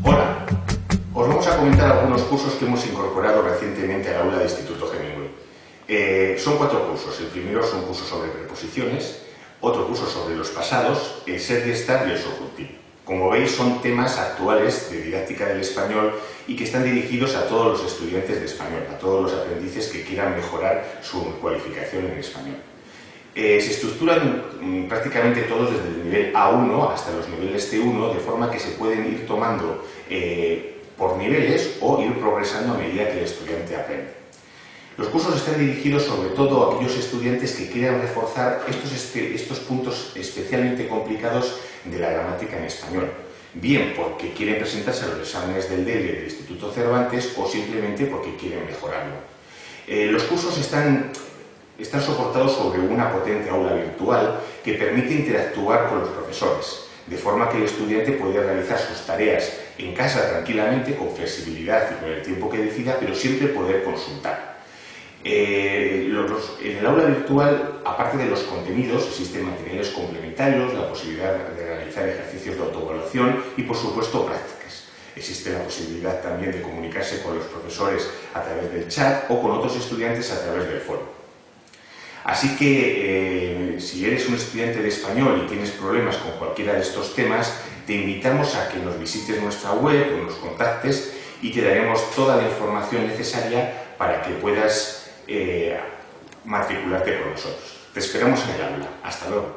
Hola, os vamos a comentar algunos cursos que hemos incorporado recientemente al aula de Instituto Hemingway. Son 4 cursos. El primero es un curso sobre preposiciones, otro curso sobre los pasados, el ser y estar y el subjuntivo. Como veis, son temas actuales de didáctica del español y que están dirigidos a todos los estudiantes de español, a todos los aprendices que quieran mejorar su cualificación en español. Se estructuran prácticamente todos desde el nivel A1 hasta los niveles C1, de forma que se pueden ir tomando por niveles o ir progresando a medida que el estudiante aprende. Los cursos están dirigidos sobre todo a aquellos estudiantes que quieran reforzar estos puntos especialmente complicados de la gramática en español, bien porque quieren presentarse a los exámenes del DEL del Instituto Cervantes o simplemente porque quieren mejorarlo. Los cursos están soportados sobre una potente aula virtual que permite interactuar con los profesores, de forma que el estudiante puede realizar sus tareas en casa tranquilamente, con flexibilidad y con el tiempo que decida, pero siempre poder consultar. En el aula virtual, aparte de los contenidos, existen materiales complementarios, la posibilidad de realizar ejercicios de autoevaluación y, por supuesto, prácticas. Existe la posibilidad también de comunicarse con los profesores a través del chat o con otros estudiantes a través del foro. Así que, si eres un estudiante de español y tienes problemas con cualquiera de estos temas, te invitamos a que nos visites nuestra web o nos contactes y te daremos toda la información necesaria para que puedas matricularte con nosotros. Te esperamos en el aula. Hasta luego.